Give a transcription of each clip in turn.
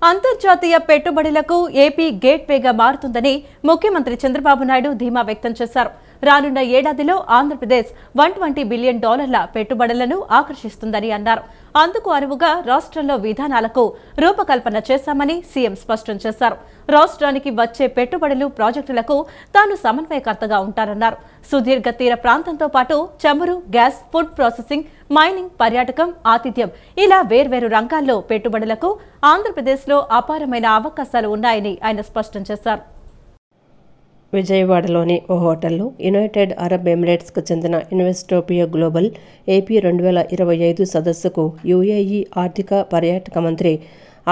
అంతర్జాతీయ పెట్టుబడులకు ఏపీ గేట్వేగా మారుతుందని ముఖ్యమంత్రి చంద్రబాబు నాయుడు ధీమా వ్యక్తం చేశారు. రానున్న ఏడాదిలో ఆంధ్రప్రదేశ్ $120 బిలియన్ పెట్టుబడులను ఆకర్షిస్తుందని అన్నారు. అందుకు అనువుగా రాష్ట్రంలో విధానాలకు రూపకల్పన చేశామని సీఎం స్పష్టం చేశారు. రాష్ట్రానికి వచ్చే పెట్టుబడులు ప్రాజెక్టులకు తాను సమన్వయకర్తగా ఉంటారన్నారు. సుదీర్ఘ తీర ప్రాంతంతో పాటు చమురు, గ్యాస్, ఫుడ్ ప్రాసెసింగ్, మైనింగ్, పర్యాటకం, ఆతిథ్యం ఇలా వేర్వేరు రంగాల్లో పెట్టుబడులకు ఆంధ్రప్రదేశ్లో అపారమైన అవకాశాలు ఉన్నాయని ఆయన స్పష్టం చేశారు. విజయవాడలోని ఓ హోటల్లో యునైటెడ్ అరబ్ ఎమిరేట్స్కు చెందిన ఇన్వెస్టోపియా గ్లోబల్ ఏపీ 2025 సదస్సుకు యుఏఈ ఆర్థిక పర్యాటక మంత్రి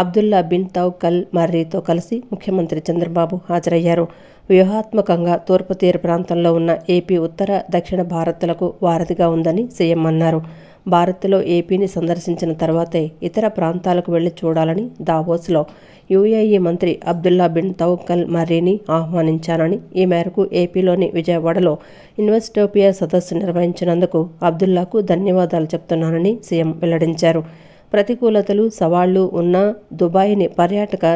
అబ్దుల్లా బిన్ తౌక్ అల్ మర్రీతో కలిసి ముఖ్యమంత్రి చంద్రబాబు హాజరయ్యారు. వ్యూహాత్మకంగా తూర్పు తీర ప్రాంతంలో ఉన్న ఏపీ ఉత్తర, దక్షిణ భారత్లకు వారధిగా ఉందని సీఎం అన్నారు. భారత్లో ఏపీని సందర్శించిన తర్వాతే ఇతర ప్రాంతాలకు వెళ్లి చూడాలని దావోస్లో యుఏఈ మంత్రి అబ్దుల్లా బిన్ తౌక్ అల్ మర్రీని ఆహ్వానించానని, ఈ మేరకు ఏపీలోని విజయవాడలో ఇన్వెస్టోపియా సదస్సు నిర్వహించినందుకు అబ్దుల్లాకు ధన్యవాదాలు చెప్తున్నానని సీఎం వెల్లడించారు. ప్రతికూలతలు, సవాళ్లు ఉన్న దుబాయ్ని పర్యాటక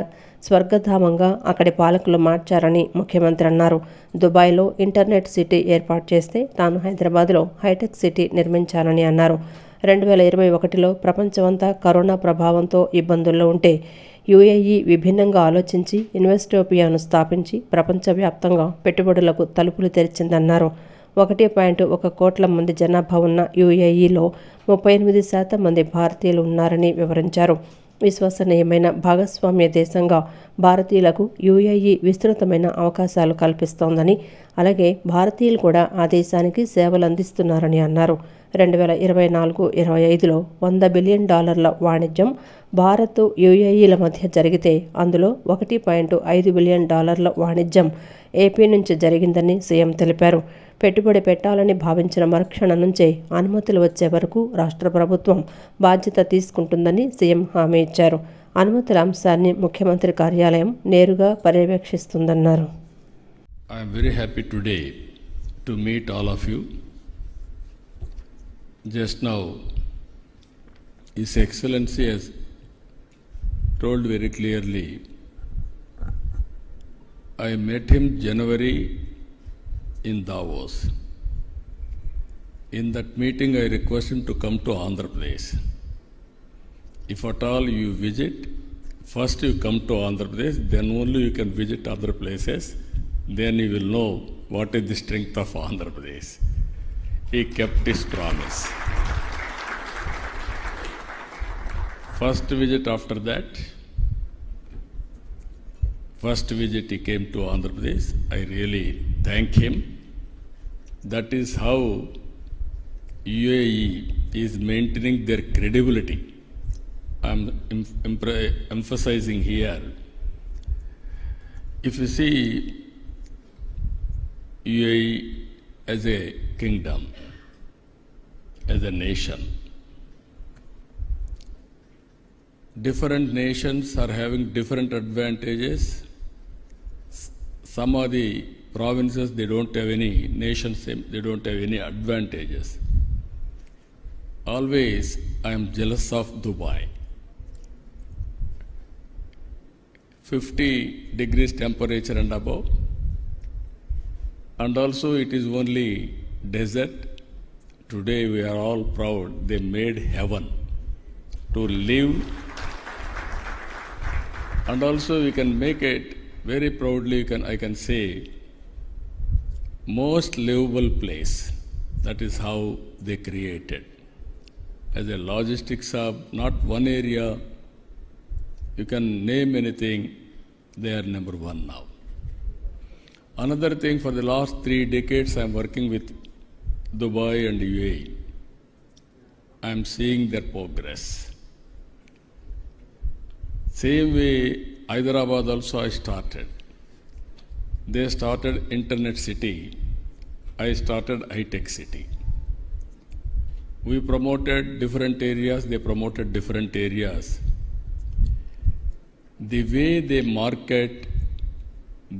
స్వర్గధామంగా అక్కడి పాలకులు మార్చారని ముఖ్యమంత్రి అన్నారు. దుబాయ్లో ఇంటర్నెట్ సిటీ ఏర్పాటు చేస్తే తాను హైదరాబాద్లో హైటెక్ సిటీ నిర్మించానని అన్నారు. 2021లో ప్రపంచమంతా కరోనా ప్రభావంతో ఇబ్బందుల్లో ఉంటే యుఏఈ విభిన్నంగా ఆలోచించి ఇన్వెస్టోపియాను స్థాపించి ప్రపంచవ్యాప్తంగా పెట్టుబడులకు తలుపులు తెరిచిందన్నారు. 1.1 కోట్ల మంది జనాభా ఉన్న యుఏఈలో 38% మంది భారతీయులు ఉన్నారని వివరించారు. విశ్వసనీయమైన భాగస్వామ్య దేశంగా భారతీయులకు యుఏఈ విస్తృతమైన అవకాశాలు కల్పిస్తోందని, అలాగే భారతీయులు కూడా ఆ దేశానికి సేవలు అందిస్తున్నారని అన్నారు. 2024-25లో $100 బిలియన్ వాణిజ్యం భారత్, యుఏఈల మధ్య జరిగితే అందులో $1.5 బిలియన్ వాణిజ్యం ఏపీ నుంచి జరిగిందని సీఎం తెలిపారు. పెట్టుబడి పెట్టాలని భావించిన మరుక్షణం నుంచే అనుమతులు వచ్చే వరకు రాష్ట్ర ప్రభుత్వం బాధ్యత తీసుకుంటుందని సీఎం హామీ ఇచ్చారు. అనుమతుల అంశాన్ని ముఖ్యమంత్రి కార్యాలయం నేరుగా పర్యవేక్షిస్తుందన్నారు. I am very happy today to meet all of you. Just now, His Excellency has told very clearly, I met him January in Davos. In that meeting, I request him to come to Andhra Pradesh. If at all you visit, first you come to Andhra Pradesh, then only you can visit other places. Then you will know what is the strength of Andhra Pradesh. He kept his promise. First visit after that, first visit he came to Andhra Pradesh. I really thank him. That is how UAE is maintaining their credibility. I am emphasizing here. If you see UAE as a kingdom, as a nation, different nations are having different advantages. Some of the provinces, they don't have any nations, they don't have any advantages. Always I am jealous of Dubai. 50 degrees temperature and above, and also it is only desert. Today we are all proud they made heaven to live, and also we can make it very proudly. I can say most livable place. That is how they created. As a logistics hub, not one area, you can name anything, they are number one now. Another thing, for the last 3 decades I am working with Dubai and UAE. I am seeing their progress. Same way, Hyderabad also I started. They started Internet City. I started high-tech city. We promoted different areas, they promoted different areas. The way they market,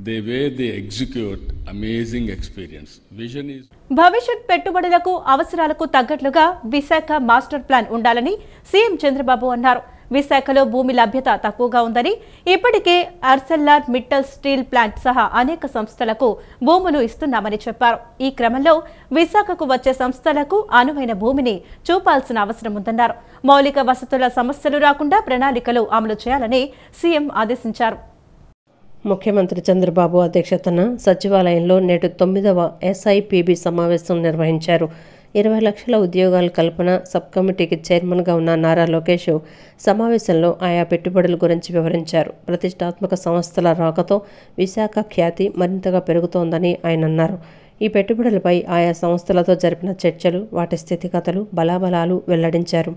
the way they execute, amazing experience. Vision is... భవిష్యత్ పెట్టుబడులకు అవసరాలకు తగ్గట్లుగా Visakha master plan ఉండాలని CM Chandrababu అన్నారు. విశాఖలో భూమి లభ్యత తక్కువగా ఉందని, ఇప్పటికే ఆర్సెల్ఆర్ మిట్టల్ స్టీల్ ప్లాంట్ సహా అనేక సంస్థలకు భూములు ఇస్తున్నామని చెప్పారు. ఈ క్రమంలో విశాఖకు వచ్చే సంస్థలకు అనువైన భూమిని చూపాల్సిన అవసరం ఉందన్నారు. మౌలిక వసతుల సమస్యలు రాకుండా ప్రణాళికలు అమలు చేయాలని సీఎం ఆదేశించారు. ముఖ్యమంత్రి చంద్రబాబు అధ్యక్షతన సచివాలయంలో నేడు 9వ SIPB సమావేశం నిర్వహించారు. 20 లక్షల ఉద్యోగాల కల్పన సబ్ కమిటీకి చైర్మన్గా ఉన్న నారా లోకేష్ సమావేశంలో ఆయా పెట్టుబడుల గురించి వివరించారు. ప్రతిష్టాత్మక సంస్థల రాకతో విశాఖ ఖ్యాతి మరింతగా పెరుగుతోందని ఆయన అన్నారు. ఈ పెట్టుబడులపై ఆయా సంస్థలతో జరిపిన చర్చలు, వాటి స్థితిగతులు, బలాబలాలు వెల్లడించారు.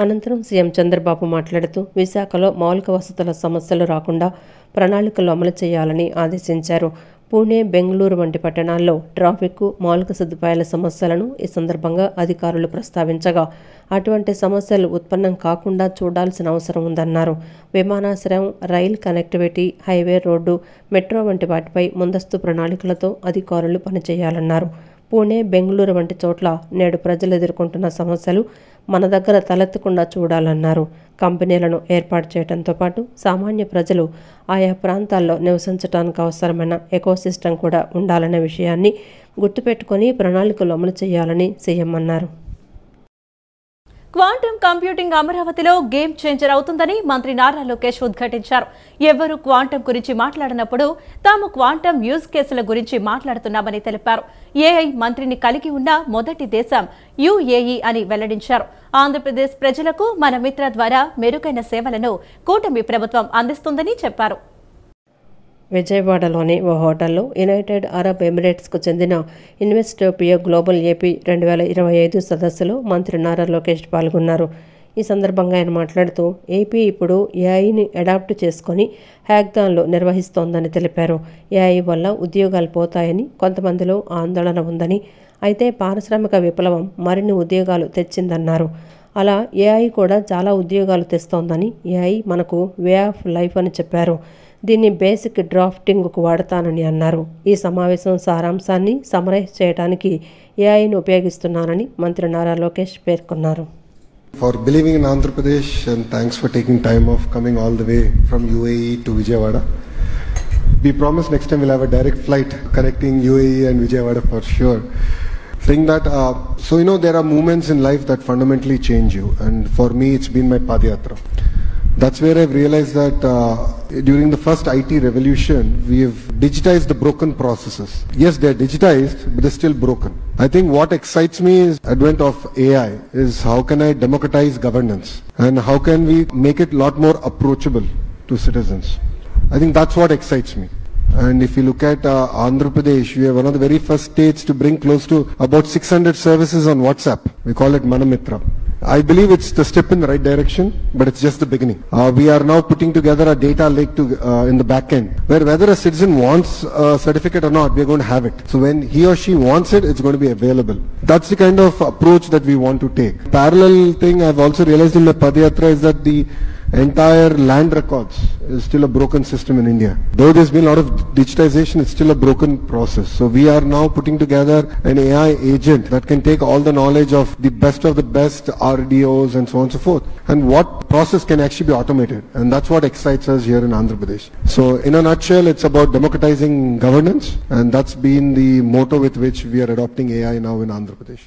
అనంతరం సీఎం చంద్రబాబు మాట్లాడుతూ విశాఖలో మౌలిక వసతుల సమస్యలు రాకుండా ప్రణాళికలు అమలు చేయాలని ఆదేశించారు. పూణే, బెంగళూరు వంటి పట్టణాల్లో ట్రాఫిక్, మౌలిక సదుపాయాల సమస్యలను ఈ సందర్భంగా అధికారులు ప్రస్తావించగా అటువంటి సమస్యలు ఉత్పన్నం కాకుండా చూడాల్సిన అవసరం ఉందన్నారు. విమానాశ్రయం, rail connectivity, highway road, metro వంటి వాటిపై ముందస్తు ప్రణాళికలతో అధికారులు పనిచేయాలన్నారు. పూణే, బెంగళూరు వంటి చోట్ల నేడు ప్రజలు ఎదుర్కొంటున్న సమస్యలు మన దగ్గర తలెత్తకుండా చూడాలన్నారు. కంపెనీలను ఏర్పాటు చేయడంతో పాటు సామాన్య ప్రజలు ఆయా ప్రాంతాల్లో నివసించడానికి అవసరమైన ఎకోసిస్టమ్ కూడా ఉండాలనే విషయాన్ని గుర్తుపెట్టుకుని ప్రణాళికలు అమలు చేయాలని సీఎం అన్నారు. క్వాంటమ్ కంప్యూటింగ్ అమరావతిలో గేమ్ చేంజర్ అవుతుందని మంత్రి నారా లోకేష్ ఉద్ఘాటించారు. ఎవరు క్వాంటమ్ గురించి మాట్లాడినప్పుడు తాము క్వాంటమ్ యూజ్ కేసుల గురించి మాట్లాడుతున్నామని తెలిపారు. ఏఐ మంత్రిని కలిగి ఉన్న మొదటి దేశం UAE అని వెల్లడించారు. ఆంధ్రప్రదేశ్ ప్రజలకు మన మిత్ర ద్వారా మెరుగైన సేవలను కూటమి ప్రభుత్వం అందిస్తుందని చెప్పారు. విజయవాడలోని ఓ హోటల్లో యునైటెడ్ అరబ్ ఎమిరేట్స్కు చెందిన ఇన్వెస్టోపియా గ్లోబల్ ఏపీ 2025 సదస్సులో మంత్రి నారా లోకేష్ పాల్గొన్నారు. ఈ సందర్భంగా ఆయన మాట్లాడుతూ ఏపీ ఇప్పుడు ఏఐని అడాప్ట్ చేసుకుని హ్యాక్థాన్లు నిర్వహిస్తోందని తెలిపారు. ఏఐ వల్ల ఉద్యోగాలు పోతాయని కొంతమందిలో ఆందోళన ఉందని, అయితే పారిశ్రామిక విప్లవం మరిన్ని ఉద్యోగాలు తెచ్చిందన్నారు. అలా ఏఐ కూడా చాలా ఉద్యోగాలు తెస్తోందని, ఏఐ మనకు వే ఆఫ్ లైఫ్ అని చెప్పారు. దీన్ని బేసిక్ డ్రాఫ్టింగ్కు వాడతానని అన్నారు. ఈ సమావేశం సారాంశాన్ని సమరైజ్ చేయడానికి ఏఐని ఉపయోగిస్తున్నానని మంత్రి నారా లోకేష్ పేర్కొన్నారు. For believing in Andhra Pradesh and thanks for taking time off coming all the way from UAE to Vijayawada. We promise next time we'll have a direct flight connecting UAE and Vijayawada for sure. Saying that, so there are moments in life that fundamentally change you, and for me it's been my Padayatra. That's where I've realized that during the first IT revolution, we have digitized the broken processes. Yes, they're digitized, but they're still broken. I think what excites me is advent of AI is how can I democratize governance and how can we make it a lot more approachable to citizens. I think that's what excites me. And if you look at Andhra Pradesh, we are one of the very first states to bring close to about 600 services on WhatsApp. We call it Manamitra. I believe it's the step in the right direction, but it's just the beginning. We are now putting together a data lake in the back end, where whether a citizen wants a certificate or not, we are going to have it. So when he or she wants it, it's going to be available. That's the kind of approach that we want to take. Parallel thing I've also realized in my Padayatra is that the entire land records is still a broken system in India. Though there's been a lot of digitization, it's still a broken process. So we are now putting together an AI agent that can take all the knowledge of the best RDOs and so on and so forth. And what process can actually be automated. And that's what excites us here in Andhra Pradesh. So in a nutshell, it's about democratizing governance. And that's been the motto with which we are adopting AI now in Andhra Pradesh.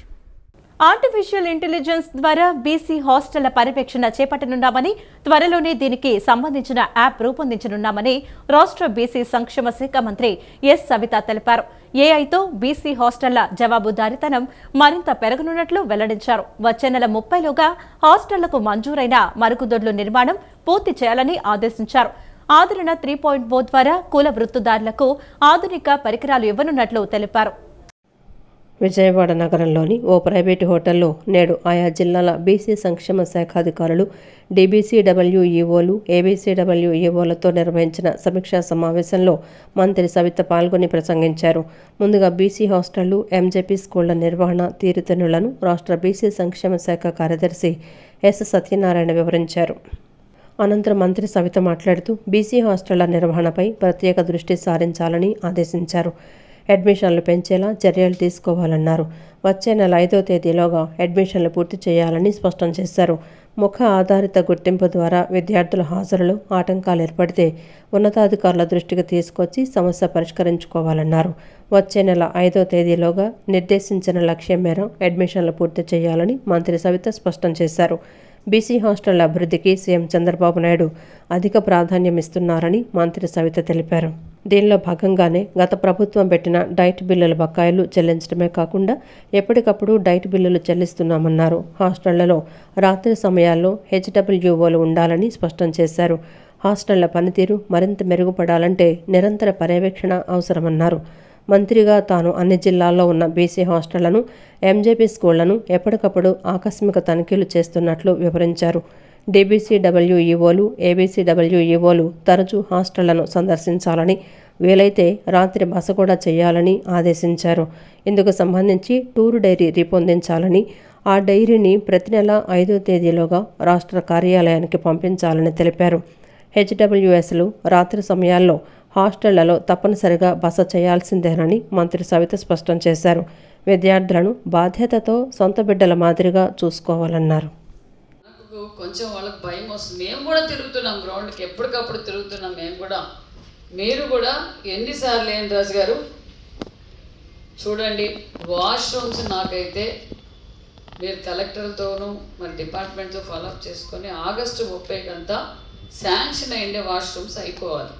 Artificial intelligence ద్వారా BC హాస్టళ్ల పర్యవేక్షణ చేపట్టనున్నామని, త్వరలోనే దీనికి సంబంధించిన app రూపొందించనున్నామని రాష్ట్ర BC సంక్షేమ శాఖ మంత్రి yes Savitha తెలిపారు. ఏఐతో బీసీ హాస్టళ్ల జవాబుదారీతనం మరింత పెరగనున్నట్లు వెల్లడించారు. వచ్చే నెల 30లోగా హాస్టళ్లకు మంజూరైన మరుగుదొడ్ల నిర్మాణం పూర్తి చేయాలని ఆదేశించారు. ఆదరణ 3.0 ద్వారా కుల వృత్తిదారులకు ఆధునిక పరికరాలు ఇవ్వనున్నట్లు తెలిపారు. విజయవాడ నగరంలోని ఓ ప్రైవేటు హోటల్లో నేడు ఆయా జిల్లాల బీసీ సంక్షేమ శాఖ అధికారులు, DBCWEOలు, ABCWEOలతో నిర్వహించిన సమీక్షా సమావేశంలో మంత్రి సవిత పాల్గొని ప్రసంగించారు. ముందుగా బీసీ హాస్టళ్లు, MJP స్కూళ్ల నిర్వహణ తీరుతెన్నులను రాష్ట్ర బీసీ సంక్షేమ శాఖ కార్యదర్శి ఎస్ సత్యనారాయణ వివరించారు. అనంతరం మంత్రి సవిత మాట్లాడుతూ బీసీ హాస్టళ్ల నిర్వహణపై ప్రత్యేక దృష్టి సారించాలని ఆదేశించారు. అడ్మిషన్లు పెంచేలా చర్యలు తీసుకోవాలన్నారు. వచ్చే నెల 5వ తేదీలోగా అడ్మిషన్లు పూర్తి చేయాలని స్పష్టం చేశారు. ముఖ ఆధారిత గుర్తింపు ద్వారా విద్యార్థుల హాజరులో ఆటంకాలు ఏర్పడితే ఉన్నతాధికారుల దృష్టికి తీసుకొచ్చి సమస్య పరిష్కరించుకోవాలన్నారు. వచ్చే నెల 5వ తేదీలోగా నిర్దేశించిన లక్ష్యం మేర అడ్మిషన్లు పూర్తి చేయాలని మంత్రి సవిత స్పష్టం చేశారు. బీసీ హాస్టళ్ల అభివృద్ధికి సీఎం చంద్రబాబు నాయుడు అధిక ప్రాధాన్యం ఇస్తున్నారని మంత్రి సవిత తెలిపారు. దీనిలో భాగంగానే గత ప్రభుత్వం పెట్టిన డైట్ బిల్లుల బకాయిలు చెల్లించడమే కాకుండా ఎప్పటికప్పుడు డైట్ బిల్లులు చెల్లిస్తున్నామన్నారు. హాస్టళ్లలో రాత్రి సమయాల్లో హెచ్డబ్ల్యూఓలు ఉండాలని స్పష్టం చేశారు. హాస్టళ్ల పనితీరు మరింత మెరుగుపడాలంటే నిరంతర పర్యవేక్షణ అవసరమన్నారు. మంత్రిగా తాను అన్ని జిల్లాల్లో ఉన్న బీసీ హాస్టళ్లను, ఎంజేపీ స్కూళ్లను ఎప్పటికప్పుడు ఆకస్మిక తనిఖీలు చేస్తున్నట్లు వివరించారు. డీబీసీడబ్ల్యూఈఓలు, ఏబీసీడబ్ల్యూఈఓలు తరచూ హాస్టళ్లను సందర్శించాలని, వీలైతే రాత్రి బస కూడా చేయాలని ఆదేశించారు. ఇందుకు సంబంధించి టూరు డైరీ రూపొందించాలని, ఆ డైరీని ప్రతి నెల 5వ తేదీలోగా రాష్ట్ర కార్యాలయానికి పంపించాలని తెలిపారు. హెచ్డబ్ల్యూఎస్లు రాత్రి సమయాల్లో హాస్టళ్లలో తప్పనిసరిగా బస చేయాల్సిందేనని మంత్రి సవిత స్పష్టం చేశారు. విద్యార్థులను బాధ్యతతో సొంత బిడ్డల మాదిరిగా చూసుకోవాలన్నారు. కొంచెం వాళ్ళకి భయం వస్తుంది. మేము కూడా తిరుగుతున్నాం, గ్రౌండ్కి ఎప్పటికప్పుడు తిరుగుతున్నాం. మేము కూడా, మీరు కూడా ఎన్నిసార్లు ఏం రాజు గారు చూడండి, వాష్రూమ్స్ నాకైతే మీరు కలెక్టర్తోనూ మరి డిపార్ట్మెంట్తో ఫాలోఅప్ చేసుకొని ఆగస్టు 30 శాంక్షన్ అయ్యే వాష్రూమ్స్ అయిపోవాలి.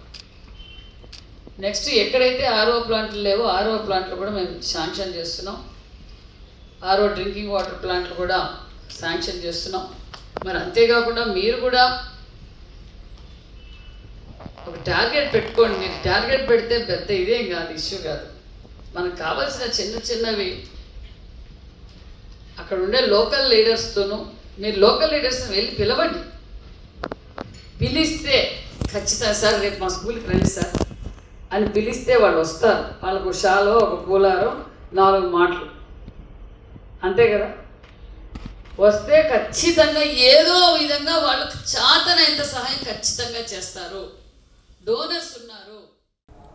నెక్స్ట్ ఎక్కడైతే ఆర్ఓ ప్లాంట్లు లేవో ఆర్ఓ ప్లాంట్లు కూడా మేము శాంక్షన్ చేస్తున్నాం. ఆర్ఓ డ్రింకింగ్ వాటర్ ప్లాంట్లు కూడా శాంక్షన్ చేస్తున్నాం. మరి అంతేకాకుండా మీరు కూడా ఒక టార్గెట్ పెట్టుకోండి. మీరు టార్గెట్ పెడితే పెద్ద ఇదేం కాదు, ఇష్యూ కాదు. మనకు కావాల్సిన చిన్న చిన్నవి అక్కడ ఉండే లోకల్ లీడర్స్తోనూ, మీరు లోకల్ లీడర్స్ని వెళ్ళి పిలవండి. పిలిస్తే ఖచ్చితంగా సార్ రేపు మా స్కూల్కి రండి సార్ అని పిలిస్తే వాళ్ళు వస్తారు. వాళ్ళకు షాలో ఒక కూలారో 4 మాటలు అంతే కదా, వస్తే ఖచ్చితంగా ఏదో విధంగా వాళ్ళకు చాతనైనంత సహాయం ఖచ్చితంగా చేస్తారు. డోనర్స్ ఉన్నారు.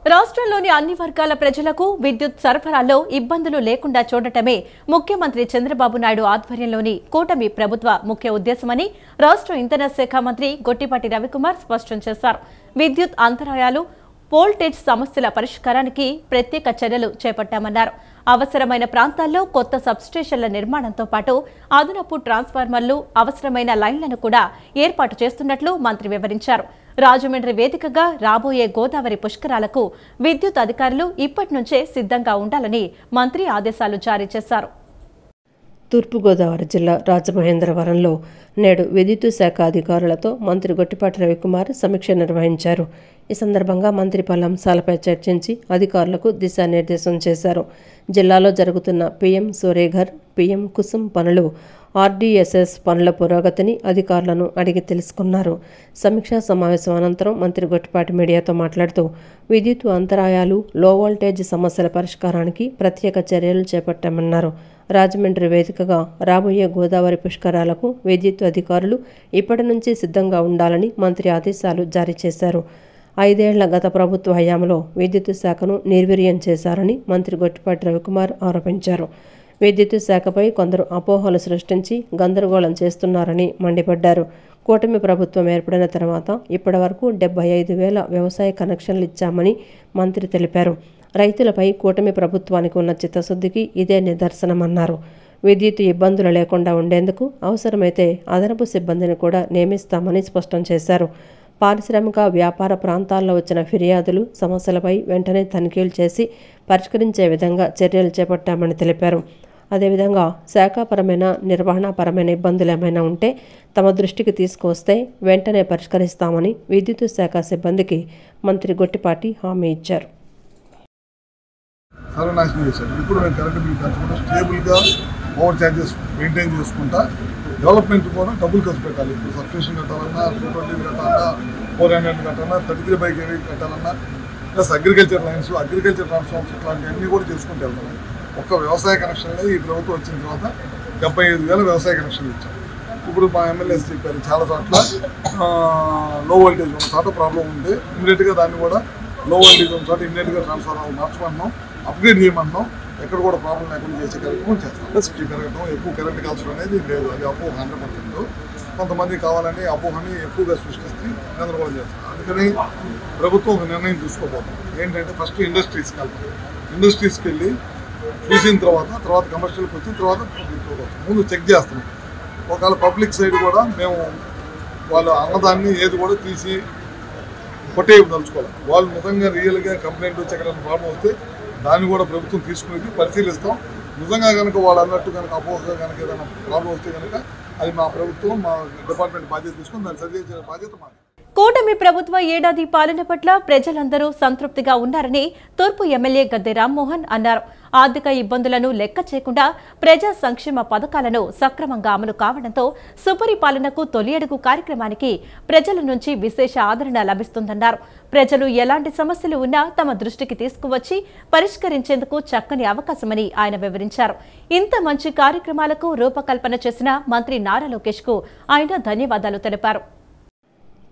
రాష్ట్రంలోని అన్ని వర్గాల ప్రజలకు విద్యుత్ సరఫరాలో ఇబ్బందులు లేకుండా చూడటమే ముఖ్యమంత్రి చంద్రబాబు నాయుడు ఆధ్వర్యంలోని కూటమి ప్రభుత్వ ముఖ్య ఉద్దేశమని రాష్ట్ర ఇంధన శాఖ మంత్రి గొట్టిపాటి రవికుమార్ స్పష్టం చేశారు. విద్యుత్ అంతరాయాలు, వోల్టేజ్ సమస్యల పరిష్కారానికి ప్రత్యేక చర్యలు చేపట్టామన్నారు. అవసరమైన ప్రాంతాల్లో కొత్త సబ్స్టేషన్ల నిర్మాణంతో పాటు అదనపు ట్రాన్స్ఫార్మర్లు, అవసరమైన లైన్లను కూడా ఏర్పాటు చేస్తున్నట్లు మంత్రి వివరించారు. రాజమండ్రి వేదికగా రాబోయే గోదావరి పుష్కరాలకు విద్యుత్ అధికారులు ఇప్పటి నుంచే సిద్ధంగా ఉండాలని మంత్రి ఆదేశాలు జారీ చేశారు. తూర్పుగోదావరి జిల్లా రాజమహేంద్రవరంలో నేడు విద్యుత్ శాఖ అధికారులతో మంత్రి గొట్టిపాటి రవికుమార్ సమీక్ష నిర్వహించారు. ఈ సందర్భంగా మంత్రి పలు అంశాలపై చర్చించి అధికారులకు దిశానిర్దేశం చేశారు. జిల్లాలో జరుగుతున్న పీఎం సూర్యఘర్, పీఎం కుసుమ్ పనులు, ఆర్డీఎస్ఎస్ పనుల పురోగతిని అధికారులను అడిగి తెలుసుకున్నారు. సమీక్షా సమావేశం అనంతరం మంత్రి గొట్టిపాటి మీడియాతో మాట్లాడుతూ విద్యుత్ అంతరాయాలు, లో వోల్టేజ్ సమస్యల పరిష్కారానికి ప్రత్యేక చర్యలు చేపట్టామన్నారు. రాజమండ్రి వేదికగా రాబోయే గోదావరి పుష్కరాలకు విద్యుత్ అధికారులు ఇప్పటి నుంచి సిద్ధంగా ఉండాలని మంత్రి ఆదేశాలు జారీ చేశారు. 5 ఏళ్ల గత ప్రభుత్వ హయాంలో విద్యుత్ శాఖను నిర్వీర్యం చేశారని మంత్రి గొట్టిపాటి రవికుమార్ ఆరోపించారు. విద్యుత్ శాఖపై కొందరు అపోహలు సృష్టించి గందరగోళం చేస్తున్నారని మండిపడ్డారు. కూటమి ప్రభుత్వం ఏర్పడిన తర్వాత ఇప్పటివరకు 75,000 వ్యవసాయ కనెక్షన్లు ఇచ్చామని మంత్రి తెలిపారు. రైతులపై కూటమి ప్రభుత్వానికి ఉన్న చిత్తశుద్ధికి ఇదే నిదర్శనమన్నారు. విద్యుత్ ఇబ్బందులు లేకుండా ఉండేందుకు అవసరమైతే అదనపు సిబ్బందిని కూడా నియమిస్తామని స్పష్టం చేశారు. పారిశ్రామిక వ్యాపార ప్రాంతాల్లో వచ్చిన ఫిర్యాదులు, సమస్యలపై వెంటనే తనిఖీలు చేసి పరిష్కరించే విధంగా చర్యలు చేపట్టామని తెలిపారు. అదేవిధంగా శాఖాపరమైన, నిర్వహణాపరమైన ఇబ్బందులు ఏమైనా ఉంటే తమ దృష్టికి తీసుకువస్తే వెంటనే పరిష్కరిస్తామని విద్యుత్ శాఖ సిబ్బందికి మంత్రి గొట్టిపాటి హామీ ఇచ్చారు. సర్వనాశనం చేశారు. ఇప్పుడు మేము కరెంట్ బిల్ పెంచకుండా స్టేబుల్గా ఓవర్ ఛార్జెస్ మెయింటైన్ చేసుకుంటా డెవలప్మెంట్ కూడా డబ్బులు ఖర్చు పెట్టాలి. ఇప్పుడు సబ్స్టేషన్ కట్టాలన్నా, 220 కట్టాలన్నా, 400 కట్టాలన్నా, 33 kV కట్టాలన్నా, plus agriculture lines, agriculture transformers ఇట్లాంటివన్నీ కూడా చేసుకుంటూ వెళ్తాం. ఒక్క వ్యవసాయ కనెక్షన్లే ఈ ప్రభుత్వం వచ్చిన తర్వాత 75,000 వ్యవసాయ కనెక్షన్లు ఇచ్చాం. ఇప్పుడు మా ఎమ్మెల్యేస్ చెప్పారు, చాలా చోట్ల లో వోల్టేజ్ ఉన్న చోట ప్రాబ్లం ఉంటే ఇమీడియట్గా దాన్ని కూడా లో వోల్టేజ్ ఉన్న చోట ఇమీడియట్గా ట్రాన్స్ఫార్మర్ మార్చమన్నాం, అప్గ్రేడ్ చేయమన్నాం. ఎక్కడ కూడా ప్రాబ్లం లేకుండా చేసే కార్యక్రమం చేస్తాం. స్పీడ్ పెరగడం, ఎక్కువ కరెంట్ కాల్చడం అనేది లేదు, అది అప్పు 100%. కొంతమంది కావాలని అపోహని ఎక్కువగా సృష్టిస్తే గందరగోళం చేస్తారు. అందుకని ప్రభుత్వం ఒక నిర్ణయం తీసుకోబోతుంది. ఏంటంటే ఫస్ట్ ఇండస్ట్రీస్కి వెళ్తాం. ఇండస్ట్రీస్కి వెళ్ళి చూసిన తర్వాత కమర్షియల్కి వచ్చిన తర్వాత పబ్లిక్ ముందు చెక్ చేస్తున్నాం. ఒకవేళ పబ్లిక్ సైడ్ కూడా మేము వాళ్ళు అన్నదాన్ని ఏది కూడా తీసి కొట్టేయదలుచుకోవాలి. వాళ్ళు నిజంగా రియల్గా కంప్లైంట్ వచ్చి ఎక్కడైనా ప్రాబ్లం వస్తే దాన్ని కూడా ప్రభుత్వం తీసుకుని పరిశీలిస్తాం. నిజంగా కనుక వాళ్ళు అన్నట్టు కనుక అపోహగా కనుక ఏదైనా ప్రాబ్లం వస్తే కనుక అది మా ప్రభుత్వం మా డిపార్ట్మెంట్ బాధ్యత తీసుకుని దాన్ని సరిచేసే బాధ్యత మాది. కూటమి ప్రభుత్వ ఏడాది పాలన పట్ల ప్రజలందరూ సంతృప్తిగా ఉన్నారని తూర్పు ఎమ్మెల్యే గద్దె రామ్మోహన్ అన్నారు. ఆర్థిక ఇబ్బందులను లెక్క చేయకుండా ప్రజా సంక్షేమ పథకాలను సక్రమంగా అమలు కావడంతో సుపరిపాలనకు తొలి అడుగు కార్యక్రమానికి ప్రజల నుంచి విశేష ఆదరణ లభిస్తుందన్నారు. ప్రజలు ఎలాంటి సమస్యలు ఉన్నా తమ దృష్టికి తీసుకువచ్చి పరిష్కరించేందుకు చక్కని అవకాశమని ఆయన వివరించారు. ఇంత మంచి కార్యక్రమాలకు రూపకల్పన చేసిన మంత్రి నారా లోకేష్ కు ఆయన ధన్యవాదాలు తెలిపారు.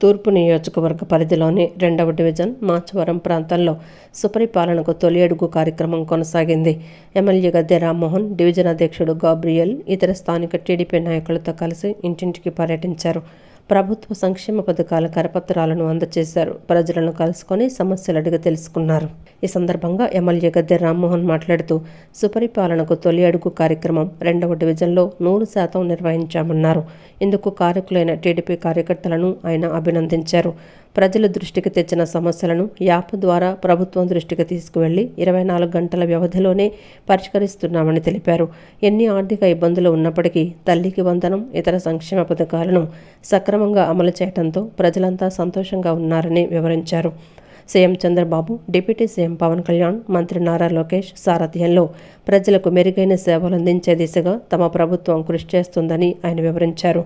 తూర్పు నియోజకవర్గ పరిధిలోని 2వ డివిజన్ మాచవరం ప్రాంతంలో సుపరిపాలనకు తొలి అడుగు కార్యక్రమం కొనసాగింది. ఎమ్మెల్యే గద్దె రామ్మోహన్, డివిజన్ అధ్యక్షుడు గాబ్రియల్ ఇతర స్థానిక టీడీపీ నాయకులతో కలిసి ఇంటింటికి పర్యటించారు. ప్రభుత్వ సంక్షేమ పథకాల కరపత్రాలను అందజేశారు. ప్రజలను కలుసుకొని సమస్యలు అడిగి తెలుసుకున్నారు. ఈ సందర్భంగా ఎమ్మెల్యే గద్దె రామ్మోహన్ మాట్లాడుతూ సుపరిపాలనకు తొలి అడుగు కార్యక్రమం 2వ డివిజన్లో 100% నిర్వహించామన్నారు. ఇందుకు కారకులైన టీడీపీ కార్యకర్తలను ఆయన అభినందించారు. ప్రజల దృష్టికి తెచ్చిన సమస్యలను యాప్ ద్వారా ప్రభుత్వం దృష్టికి తీసుకువెళ్లి 24 గంటల వ్యవధిలోనే పరిష్కరిస్తున్నామని తెలిపారు. ఎన్ని ఆర్థిక ఇబ్బందులు ఉన్నప్పటికీ తల్లికి వందనం, ఇతర సంక్షేమ పథకాలను సక్రమంగా అమలు చేయడంతో ప్రజలంతా సంతోషంగా ఉన్నారని వివరించారు. CM Chandrababu, deputy CM Pawan Kalyan, మంత్రి నారా లోకేష్ సారథ్యంలో ప్రజలకు మెరుగైన సేవలు అందించే దిశగా తమ ప్రభుత్వం కృషి చేస్తుందని ఆయన వివరించారు.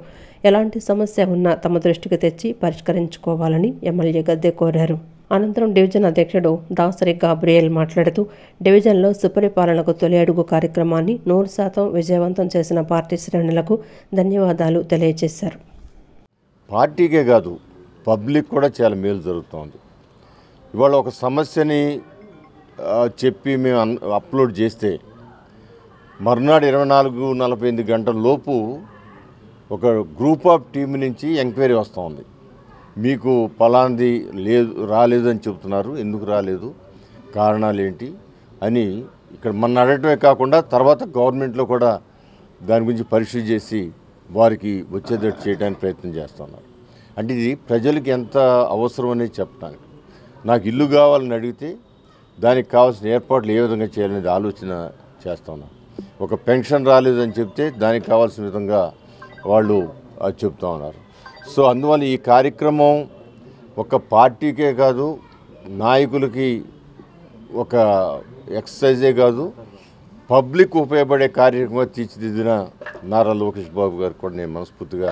ఎలాంటి సమస్య ఉన్నా తమ దృష్టికి తెచ్చి పరిష్కరించుకోవాలని ఎమ్మెల్యే గద్దె కోరారు. అనంతరం డివిజన్ అధ్యక్షుడు దాసరి గాబ్రియల్ మాట్లాడుతూ డివిజన్లో సుపరిపాలనకు తొలి అడుగు కార్యక్రమాన్ని 100% విజయవంతం చేసిన పార్టీ శ్రేణులకు ధన్యవాదాలు తెలియజేశారు. పార్టీకే కాదు, పబ్లిక్ కూడా చాలా మేలు జరుగుతోంది. ఇవాళ ఒక సమస్యని చెప్పి మేము అప్లోడ్ చేస్తే మర్నాడు 24-48 గంటల లోపు ఒక గ్రూప్ ఆఫ్ టీమ్ నుంచి ఎంక్వైరీ వస్తూ ఉంది. మీకు పలాంది రాలేదు అని చెప్తున్నారు, ఎందుకు రాలేదు, కారణాలు ఏంటి అని ఇక్కడ మన అడగటమే కాకుండా తర్వాత గవర్నమెంట్లో కూడా దాని గురించి పరీక్ష చేసి వారికి వచ్చేటట్టు చేయడానికి ప్రయత్నం చేస్తున్నారు. అంటే ఇది ప్రజలకి ఎంత అవసరం అనేది చెప్తాను. నాకు ఇల్లు కావాలని అడిగితే దానికి కావాల్సిన ఏర్పాట్లు ఏ విధంగా చేయాలనేది ఆలోచన చేస్తున్నాను. ఒక పెన్షన్ రాలేదని చెప్తే దానికి కావాల్సిన విధంగా వాళ్ళు చెప్తా ఉన్నారు. సో అందువల్ల ఈ కార్యక్రమం ఒక పార్టీకే కాదు, నాయకులకి ఒక ఎక్సర్సైజే కాదు, పబ్లిక్ ఉపయోగపడే కార్యక్రమంగా తీర్చిదిద్దిన నారా లోకేష్ బాబు గారికి కూడా నేను మనస్ఫూర్తిగా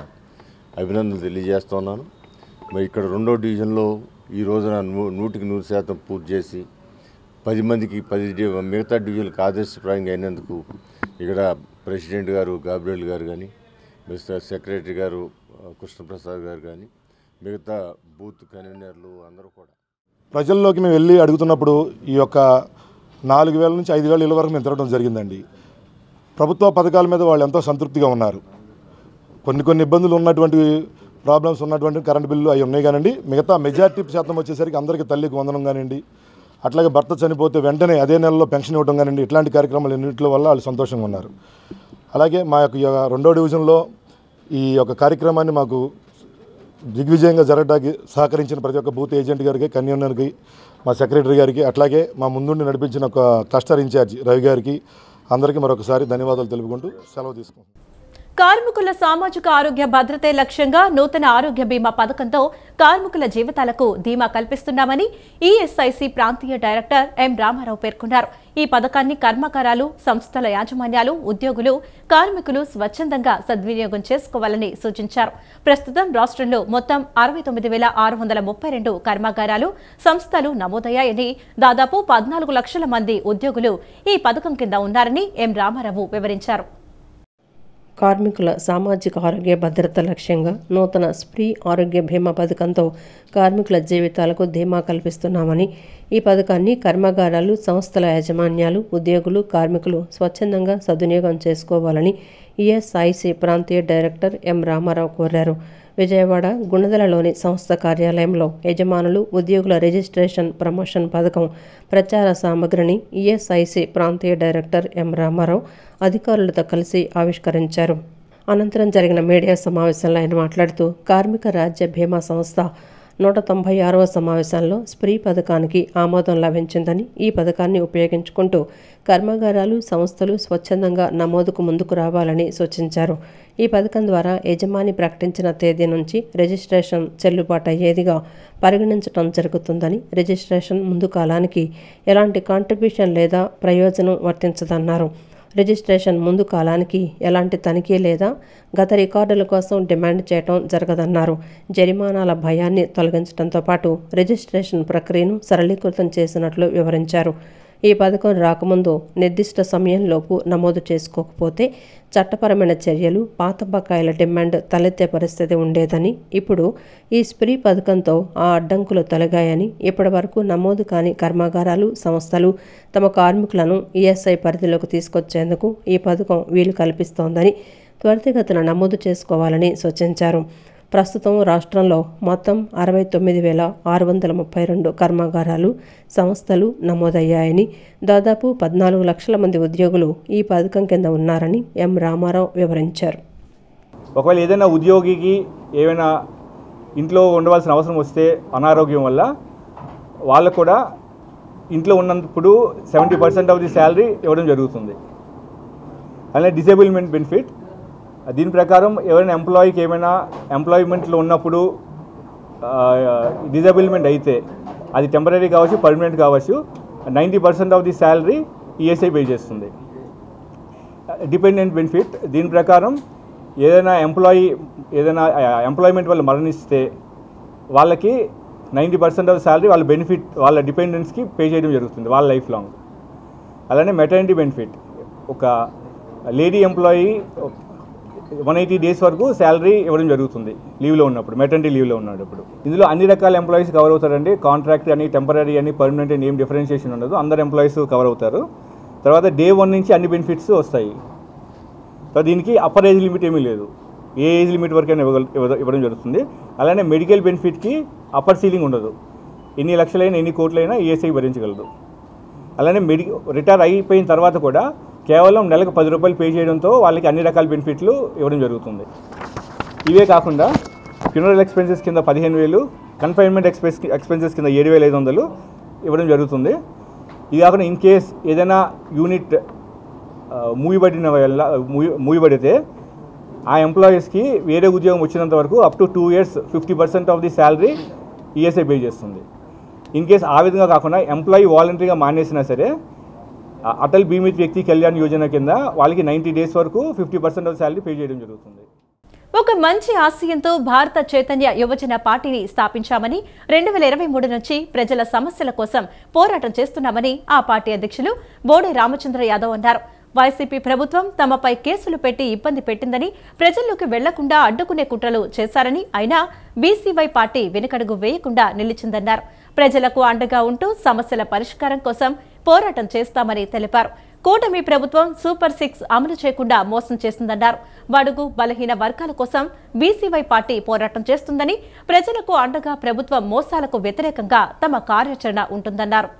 అభినందనలు తెలియజేస్తున్నాను. మరి ఇక్కడ 2వ డివిజన్లో ఈ రోజున 100% పూర్తి చేసి 10 మందికి 10 మిగతా డివిజన్లకు ఆదర్శప్రాయంగా అయినందుకు ఇక్కడ ప్రెసిడెంట్ గారు గాబ్రియల్ గారు కానీ, మిస్టర్ సెక్రటరీ గారు కృష్ణప్రసాద్ గారు కానీ, మిగతా బూత్ కన్వీనర్లు అందరూ కూడా ప్రజల్లోకి మేము వెళ్ళి అడుగుతున్నప్పుడు ఈ యొక్క 4,000 నుంచి 5,000 ఇళ్ళ వరకు మేము తిరగడం జరిగిందండి. ప్రభుత్వ పథకాల మీద వాళ్ళు ఎంతో సంతృప్తిగా ఉన్నారు. కొన్ని ఇబ్బందులు ఉన్నటువంటి ప్రాబ్లమ్స్ ఉన్నటువంటి కరెంట్ బిల్లు అవి ఉన్నాయి కానివ్వండి, మిగతా మెజారిటీ శాతం వచ్చేసరికి అందరికీ తల్లికి వందనం కానివ్వండి, అట్లాగే భర్త చనిపోతే వెంటనే అదే నెలలో పెన్షన్ ఇవ్వడం కానివ్వండి, ఇట్లాంటి కార్యక్రమాలు ఎన్నింటి వల్ల వాళ్ళు సంతోషంగా ఉన్నారు. అలాగే మా యొక్క 2వ డివిజన్లో ఈ యొక్క కార్యక్రమాన్ని మాకు దిగ్విజయంగా జరగడానికి సహకరించిన ప్రతి ఒక్క బూత్ ఏజెంట్ గారికి, కన్వీనర్కి, మా సెక్రటరీ గారికి, అట్లాగే మా ముందుండి నడిపించిన ఒక క్లస్టర్ ఇన్ఛార్జ్ రవి గారికి అందరికీ మరొకసారి ధన్యవాదాలు తెలుపుకుంటూ సెలవు తీసుకుంటాం. కార్మికుల సామాజిక ఆరోగ్య భద్రతే లక్ష్యంగా నూతన ఆరోగ్య బీమా పథకంతో కార్మికుల జీవితాలకు ధీమా కల్పిస్తున్నామని ఈఎస్ఐసి ప్రాంతీయ డైరెక్టర్ ఎం రామారావు పేర్కొన్నారు. ఈ పథకాన్ని కర్మాగారాలు, సంస్థల యాజమాన్యాలు, ఉద్యోగులు, కార్మికులు స్వచ్ఛందంగా సద్వినియోగం చేసుకోవాలని సూచించారు. ప్రస్తుతం రాష్ట్రంలో మొత్తం 69,632 కర్మాగారాలు, సంస్థలు నమోదయ్యాయని, దాదాపు 14 లక్షల మంది ఉద్యోగులు ఈ పథకం కింద ఉన్నారని ఎం రామారావు వివరించారు. కార్మికుల సామాజిక ఆరోగ్య భద్రత లక్ష్యంగా నూతన స్ప్రీ ఆరోగ్య బీమా పథకంతో కార్మికుల జీవితాలకు ధీమా కల్పిస్తున్నామని, ఈ పథకాన్ని కర్మాగారాలు, సంస్థల యాజమాన్యాలు, ఉద్యోగులు, కార్మికులు స్వచ్ఛందంగా సద్వినియోగం చేసుకోవాలని ఈఎస్ఐసి ప్రాంతీయ డైరెక్టర్ ఎం రామారావు కోరారు. విజయవాడ గుణదలలోని సంస్థ కార్యాలయంలో యజమానులు ఉద్యోగుల రిజిస్ట్రేషన్ ప్రమోషన్ పథకం ప్రచార సామగ్రిని ఈఎస్ఐసి ప్రాంతీయ డైరెక్టర్ ఎం రామారావు అధికారులతో కలిసి ఆవిష్కరించారు. అనంతరం జరిగిన మీడియా సమావేశంలో ఆయన మాట్లాడుతూ కార్మిక రాజ్య బీమా సంస్థ 196వ సమావేశంలో స్ప్రీ పథకానికి ఆమోదం లభించిందని, ఈ పథకాన్ని ఉపయోగించుకుంటూ కర్మాగారాలు, సంస్థలు స్వచ్ఛందంగా నమోదుకు ముందుకు రావాలని సూచించారు. ఈ పథకం ద్వారా యజమాని ప్రకటించిన తేదీ నుంచి రిజిస్ట్రేషన్ చెల్లుబాటు అయ్యేదిగా పరిగణించడం జరుగుతుందని, రిజిస్ట్రేషన్ ముందు కాలానికి ఎలాంటి కాంట్రిబ్యూషన్ లేదా ప్రయోజనం వర్తించదన్నారు. రిజిస్ట్రేషన్ ముందు కాలానికి ఎలాంటి తనిఖీ లేదా గత రికార్డుల కోసం డిమాండ్ చేయడం జరగదన్నారు. జరిమానాల భయాన్ని తొలగించడంతో పాటు రిజిస్ట్రేషన్ ప్రక్రియను సరళీకృతం చేసినట్లు వివరించారు. ఈ పథకం రాకముందు నిర్దిష్ట సమయంలోపు నమోదు చేసుకోకపోతే చట్టపరమైన చర్యలు, పాత బకాయిల డిమాండ్ తలెత్తే పరిస్థితి ఉండేదని, ఇప్పుడు ఈ స్ప్రీ పథకంతో ఆ అడ్డంకులు తొలగాయని, ఇప్పటి వరకు నమోదు కాని కర్మాగారాలు, సంస్థలు తమ కార్మికులను ఈఎస్ఐ పరిధిలోకి తీసుకొచ్చేందుకు ఈ పథకం వీలు కల్పిస్తోందని, త్వరితగతిన నమోదు చేసుకోవాలని సూచించారు. ప్రస్తుతం రాష్ట్రంలో మొత్తం 69,632 కర్మాగారాలు, సంస్థలు నమోదయ్యాయని, దాదాపు 14 లక్షల మంది ఉద్యోగులు ఈ పథకం కింద ఉన్నారని ఎం రామారావు వివరించారు. ఒకవేళ ఏదైనా ఉద్యోగికి ఏమైనా ఇంట్లో ఉండవలసిన అవసరం వస్తే అనారోగ్యం వల్ల వాళ్ళకు కూడా ఇంట్లో ఉన్నప్పుడు 70% ఆఫ్ ది శాలరీ ఇవ్వడం జరుగుతుంది. అలానే డిసేబుల్మెంట్ బెనిఫిట్, దీని ప్రకారం ఎవరైనా ఎంప్లాయీకి ఏమైనా ఎంప్లాయ్మెంట్లో ఉన్నప్పుడు డిజబిల్మెంట్ అయితే అది టెంపరీ కావచ్చు, పర్మనెంట్ కావచ్చు, 90% of the salary ESI pay చేస్తుంది. డిపెండెంట్ బెనిఫిట్, దీని ప్రకారం ఏదైనా ఎంప్లాయ్మెంట్ వల్ల మరణిస్తే వాళ్ళకి 90% ఆఫ్ శాలరీ వాళ్ళ బెనిఫిట్ వాళ్ళ డిపెండెంట్స్కి పే చేయడం జరుగుతుంది వాళ్ళ లైఫ్ లాంగ్. అలానే మెటర్నిటీ బెనిఫిట్, ఒక లేడీ ఎంప్లాయీ 180 డేస్ వరకు శాలరీ ఇవ్వడం జరుగుతుంది లీవ్లో ఉన్నప్పుడు, మెటర్నిటీ లీవ్లో ఉన్నప్పుడు. ఇందులో అన్ని రకాల ఎంప్లాయీస్ కవర్ అవుతారండి. కాంట్రాక్ట్ అని, టెంపరీ అని, పర్మనెంట్ అని ఏం డిఫరెన్షియేషన్ ఉండదు, అందరు ఎంప్లాయీస్ కవర్ అవుతారు. తర్వాత డే 1 నుంచి అన్ని బెనిఫిట్స్ వస్తాయి. సో దీనికి అప్పర్ ఏజ్ లిమిట్ ఏమీ లేదు, ఏ ఏజ్ లిమిట్ వరకైనా ఇవ్వడం జరుగుతుంది. అలానే మెడికల్ బెనిఫిట్కి అప్పర్ సీలింగ్ ఉండదు, ఎన్ని లక్షలైనా ఎన్ని కోట్లైనా ఈఎస్ఐ భరించగలదు. అలానే రిటైర్ అయిపోయిన తర్వాత కూడా కేవలం నెలకు 10 రూపాయలు పే చేయడంతో వాళ్ళకి అన్ని రకాల బెనిఫిట్లు ఇవ్వడం జరుగుతుంది. ఇవే కాకుండా ఫ్యూనరల్ ఎక్స్పెన్సెస్ కింద 15,000, కన్ఫైన్మెంట్ ఎక్స్పెన్సెస్ కింద 7,500 ఇవ్వడం జరుగుతుంది. ఇది కాకుండా ఇన్ కేస్ ఏదైనా యూనిట్ మూయబడితే ఆ ఎంప్లాయీస్కి వేరే ఉద్యోగం వచ్చినంత వరకు up to 2 years 50% of the salary ESI pay చేస్తుంది. ఇన్ కేస్ ఆ విధంగా కాకుండా ఎంప్లాయీ వాలంటరీగా మానేసినా సరే అటల్ బీమిత్ వ్యక్తి కళ్యాణ్ యోజన కింద వాళ్ళకి 90 days వరకు 50% ఆఫ్ శాలరీ పే చేయడం జరుగుతుంది. ఒక మంచి ఆశయంతో భారత చైతన్య యువజన పార్టీని స్థాపించామని, 2023 నుంచి ప్రజల సమస్యల కోసం పోరాటం చేస్తున్నామని ఆ పార్టీ అధ్యక్షులు బోడే రామచంద్ర యాదవ్ అన్నారు. వైసీపీ ప్రభుత్వం తమపై కేసులు పెట్టి ఇబ్బంది పెట్టిందని, ప్రజల్లోకి వెళ్లకుండా అడ్డుకునే కుట్రలు చేశారని, అయినా బీసీవై పార్టీ వెనుకడుగు వేయకుండా నిలిచిందన్నారు. ప్రజలకు అండగా ఉంటూ సమస్యల పరిష్కారం కోసం పోరాటం చేస్తామని తెలిపారు. కూటమి ప్రభుత్వం సూపర్ 6 అమలు చేయకుండా మోసం చేస్తుందన్నారు. బడుగు బలహీన వర్గాల కోసం బీసీవై పార్టీ పోరాటం చేస్తుందని, ప్రజలకు అండగా ప్రభుత్వం మోసాలకు వ్యతిరేకంగా తమ కార్యాచరణ ఉంటుందన్నారు.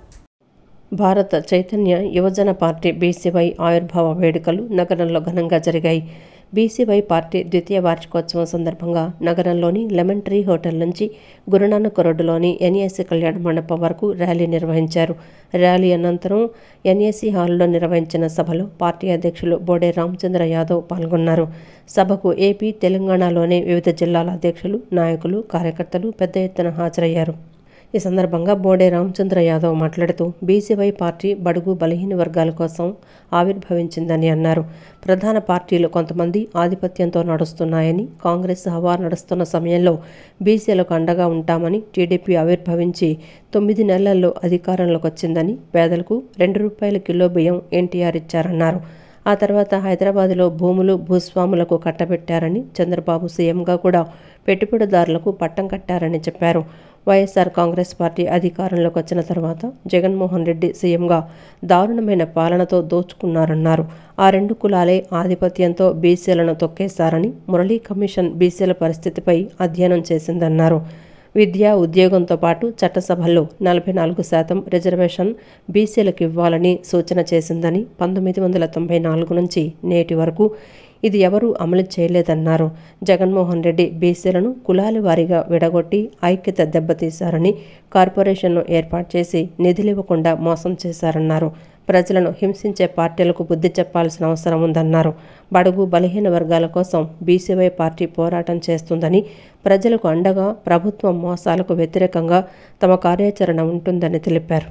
భారత చైతన్య యువజన పార్టీ బీసీవై ఆవిర్భావ వేడుకలు నగరంలో ఘనంగా జరిగాయి. బీసీవై పార్టీ ద్వితీయ వార్షికోత్సవం సందర్భంగా నగరంలోని లెమన్ ట్రీ హోటల్ నుంచి గురునానక్ రోడ్డులోని ఎన్ఏసీ కళ్యాణ మండపం వరకు ర్యాలీ నిర్వహించారు. ర్యాలీ అనంతరం ఎన్ఏసీ హాల్లో నిర్వహించిన సభలో పార్టీ అధ్యక్షులు బోడే రామచంద్ర యాదవ్ పాల్గొన్నారు. సభకు ఏపీ, తెలంగాణలోని వివిధ జిల్లాల అధ్యక్షులు, నాయకులు, కార్యకర్తలు పెద్ద ఎత్తున హాజరయ్యారు. ఈ సందర్భంగా బోడే రామచంద్ర యాదవ్ మాట్లాడుతూ బీసీవై పార్టీ బడుగు బలహీన వర్గాల కోసం ఆవిర్భవించిందని అన్నారు. ప్రధాన పార్టీలు కొంతమంది ఆధిపత్యంతో నడుస్తున్నాయని, కాంగ్రెస్ హవా నడుస్తున్న సమయంలో బీసీలకు అండగా ఉంటామని టీడీపీ ఆవిర్భవించి 9 నెలల్లో అధికారంలోకి వచ్చిందని, పేదలకు 2 రూపాయల కిలో బియ్యం ఎన్టీఆర్ ఇచ్చారన్నారు. ఆ తర్వాత హైదరాబాద్లో భూములు, భూస్వాములకు కట్టబెట్టారని, చంద్రబాబు సీఎంగా కూడా పెట్టుబడిదారులకు పట్టం కట్టారని చెప్పారు. వైఎస్ఆర్ కాంగ్రెస్ పార్టీ అధికారంలోకి వచ్చిన తర్వాత జగన్మోహన్ రెడ్డి సీఎంగా దారుణమైన పాలనతో దోచుకున్నారన్నారు. ఆ 2 కులాలే ఆధిపత్యంతో బీసీలను తొక్కేశారని, మురళీ కమిషన్ బీసీల పరిస్థితిపై అధ్యయనం చేసిందన్నారు. విద్య, ఉద్యోగంతో పాటు చట్టసభల్లో 44% రిజర్వేషన్ బీసీలకు ఇవ్వాలని సూచన చేసిందని, 1994 నుంచి నేటి వరకు ఇది ఎవరూ అమలు చేయలేదన్నారు. జగన్మోహన్ రెడ్డి బీసీలను కులాల వారీగా విడగొట్టి ఐక్యత దెబ్బతీశారని, కార్పొరేషన్ను ఏర్పాటు చేసి నిధులివ్వకుండా మోసం చేశారన్నారు. ప్రజలను హింసించే పార్టీలకు బుద్ధి చెప్పాల్సిన అవసరం ఉందన్నారు. బడుగు బలహీన వర్గాల కోసం బీసీవై పార్టీ పోరాటం చేస్తుందని, ప్రజలకు అండగా ప్రభుత్వం మోసాలకు వ్యతిరేకంగా తమ కార్యాచరణ ఉంటుందని తెలిపారు.